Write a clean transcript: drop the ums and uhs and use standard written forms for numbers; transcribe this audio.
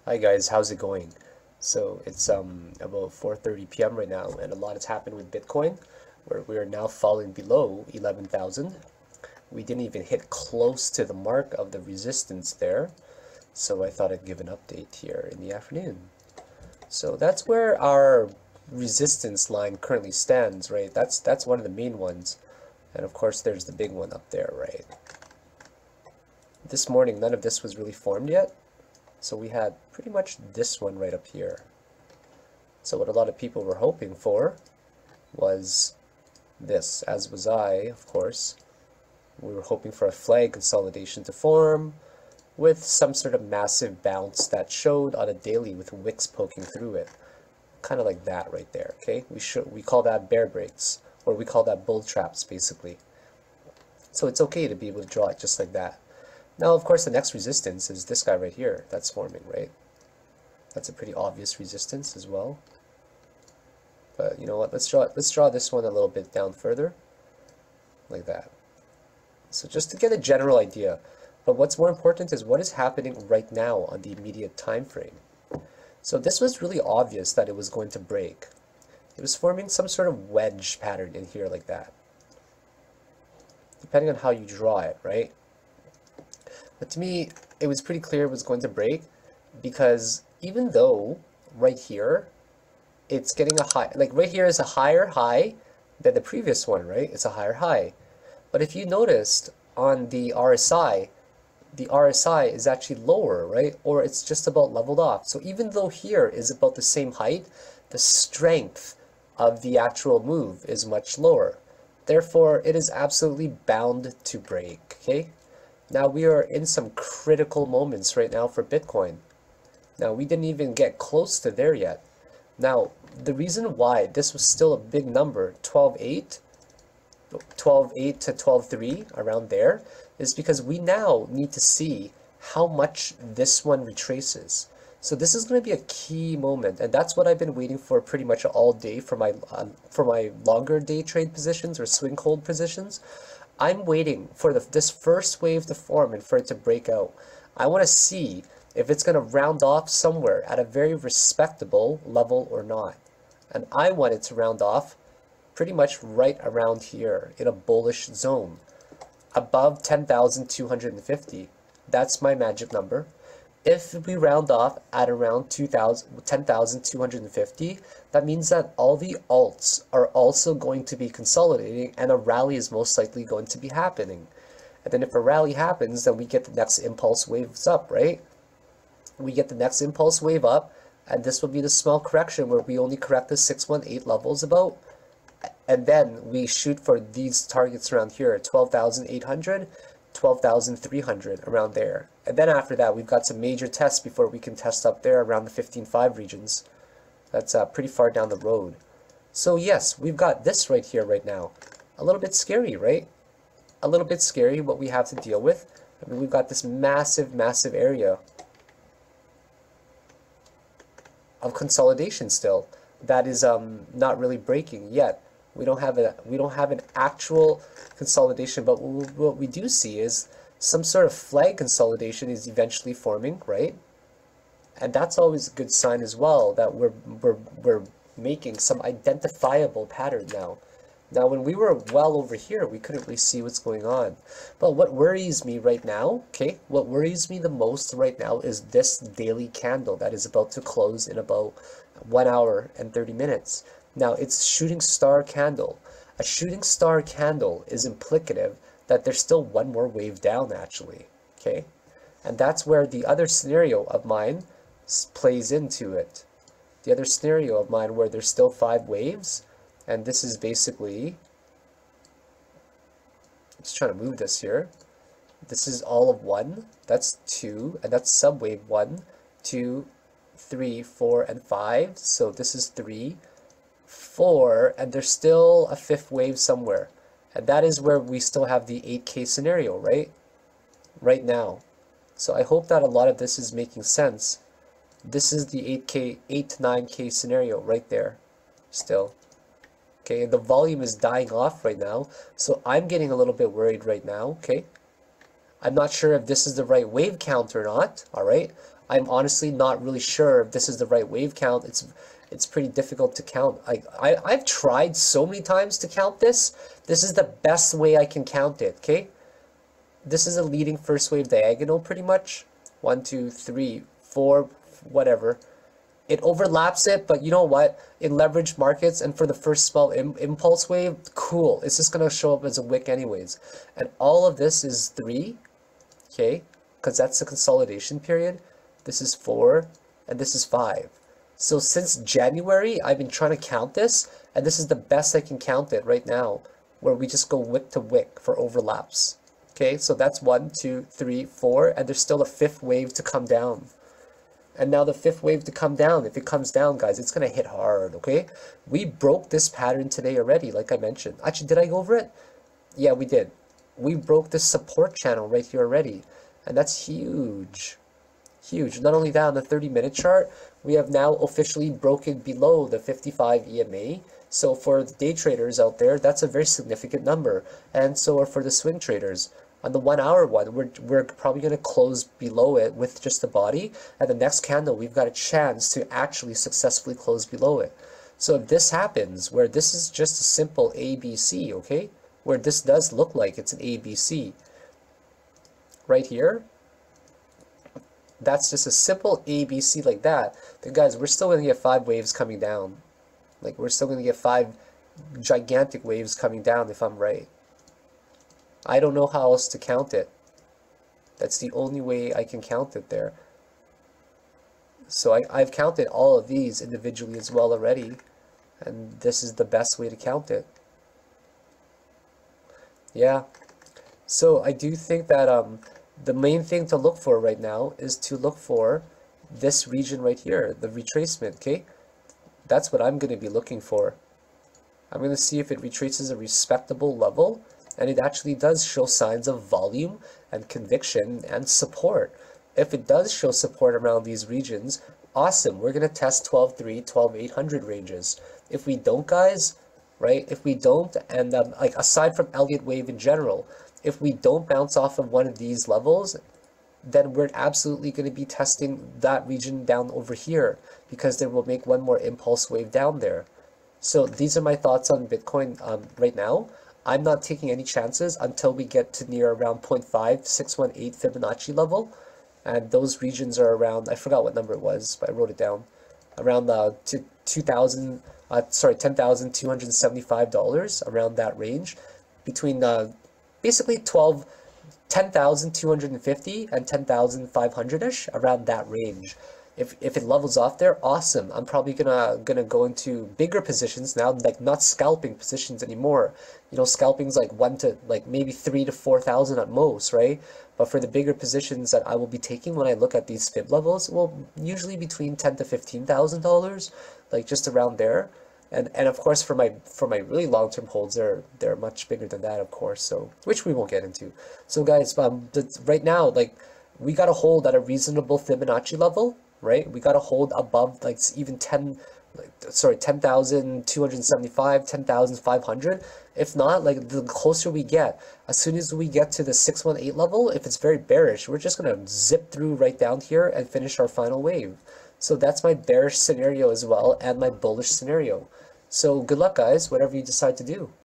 Hi guys, how's it going? So it's about 4:30 p.m. right now, and a lot has happened with Bitcoin, where we are now falling below 11,000. We didn't even hit close to the mark of the resistance there, so I thought I'd give an update here in the afternoon. So that's where our resistance line currently stands, right? That's one of the main ones, and of course there's the big one up there, right? This morning, none of this was really formed yet. So we had pretty much this one right up here. So what a lot of people were hoping for was this, as was I, of course. We were hoping for a flag consolidation to form with some sort of massive bounce that showed on a daily with wicks poking through it. Kind of like that right there, okay? We call that bear breaks, or we call that bull traps, basically. So it's okay to be able to draw it just like that. Now, of course, the next resistance is this guy right here that's forming, right? That's a pretty obvious resistance as well. But you know what? Let's draw this one a little bit down further, like that. So just to get a general idea. But what's more important is what is happening right now on the immediate time frame. So this was really obvious that it was going to break. It was forming some sort of wedge pattern in here like that, depending on how you draw it, right? But to me, it was pretty clear it was going to break, because even though right here, it's getting a high, like right here is a higher high than the previous one, right? It's a higher high. But if you noticed on the RSI is actually lower, right? Or it's just about leveled off. So even though here is about the same height, the strength of the actual move is much lower. Therefore, it is absolutely bound to break, okay? Now we are in some critical moments right now for Bitcoin. Now we didn't even get close to there yet. Now the reason why this was still a big number, 12.8 to 12.3 around there, is because we now need to see how much this one retraces. So this is going to be a key moment, and that's what I've been waiting for pretty much all day for my longer day trade positions or swing hold positions. I'm waiting for this first wave to form and for it to break out. I want to see if it's going to round off somewhere at a very respectable level or not. And I want it to round off pretty much right around here in a bullish zone, above 10,250. That's my magic number. If we round off at around 10,250, that means that all the alts are also going to be consolidating, and a rally is most likely going to be happening. And then if a rally happens, then we get the next impulse waves up, right? We get the next impulse wave up, and this will be the small correction where we only correct the 618 levels about. And then we shoot for these targets around here, 12,800, 12,300, around there. And then after that, we've got some major tests before we can test up there around the 15.5 regions. That's pretty far down the road. So yes, we've got this right here right now. A little bit scary, right? A little bit scary what we have to deal with. I mean, we've got this massive, massive area of consolidation still that is not really breaking yet. We don't have an actual consolidation, but what we do see is some sort of flag consolidation is eventually forming, right? And that's always a good sign as well that we're making some identifiable pattern now. Now, when we were well over here, we couldn't really see what's going on. But what worries me right now, okay, what worries me the most right now is this daily candle that is about to close in about 1 hour and 30 minutes. Now, it's shooting star candle. A shooting star candle is implicative that there's still one more wave down, actually, okay? And that's where the other scenario of mine plays into it. The other scenario of mine where there's still 5 waves, and this is basically, just trying to move this here. This is all of 1, that's 2, and that's subwave 1, 2, 3, 4, and 5. So this is 3, 4, and there's still a 5th wave somewhere. And that is where we still have the 8K scenario, right? Right now. So I hope that a lot of this is making sense. This is the 8 to 9K scenario right there still. Okay, the volume is dying off right now, so I'm getting a little bit worried right now, okay? I'm not sure if this is the right wave count or not, all right? I'm honestly not really sure if this is the right wave count. It's pretty difficult to count. I've tried so many times to count this. This is the best way I can count it, okay? This is a leading first wave diagonal pretty much. 1, 2, 3, 4, whatever. It overlaps it, but you know what? In leveraged markets and for the first small impulse wave, cool. It's just going to show up as a wick anyways. And all of this is 3, okay? Because that's the consolidation period. This is 4, and this is 5. So since January, I've been trying to count this, and this is the best I can count it right now, where we just go wick to wick for overlaps. Okay, so that's 1, 2, 3, 4, and there's still a 5th wave to come down. And now the 5th wave to come down, if it comes down, guys, it's going to hit hard, okay? We broke this pattern today already, like I mentioned. Actually, did I go over it? Yeah, we did. We broke this support channel right here already, and that's huge. Huge. Not only that, on the 30-minute chart, we have now officially broken below the 55 EMA. So for the day traders out there, that's a very significant number. And so are for the swing traders. On the 1 hour one, we're probably going to close below it with just the body. And the next candle, we've got a chance to actually successfully close below it. So if this happens, where this is just a simple ABC, okay? Where this does look like it's an ABC. Right here, that's just a simple ABC like that. Then guys, we're still going to get 5 waves coming down. Like, we're still going to get 5 gigantic waves coming down if I'm right. I don't know how else to count it. That's the only way I can count it there. So I've counted all of these individually as well already. And this is the best way to count it. Yeah. So I do think that the main thing to look for right now is to look for this region right here, the retracement, okay? That's what I'm going to be looking for. I'm going to see if it retraces a respectable level, and it actually does show signs of volume and conviction and support. If it does show support around these regions, awesome. We're going to test 12.3, 12.800 ranges. If we don't, guys, right? If we don't, and like aside from Elliott wave in general, if we don't bounce off of one of these levels, then we're absolutely going to be testing that region down over here, because then we'll make one more impulse wave down there. So these are my thoughts on Bitcoin right now. I'm not taking any chances until we get to near around 0.5618 Fibonacci level. And those regions are around, I forgot what number it was, but I wrote it down. Around $10,275, around that range. Between basically 10,250 and 10,500-ish, around that range. If it levels off there, awesome. I'm probably gonna go into bigger positions now, like not scalping positions anymore. You know, scalping's like maybe 3 to 4,000 at most, right? But for the bigger positions that I will be taking when I look at these fib levels, well, usually between $10,000 to $15,000, like just around there. And of course for my really long-term holds, they're much bigger than that, of course. So which we won't get into. So guys, right now, like, we gotta hold at a reasonable Fibonacci level, right? We gotta hold above like even 10,275, 10,500. If not, like, the closer we get, as soon as we get to the 618 level, if it's very bearish, we're just gonna zip through right down here and finish our final wave. So that's my bearish scenario as well, and my bullish scenario. So good luck, guys, whatever you decide to do.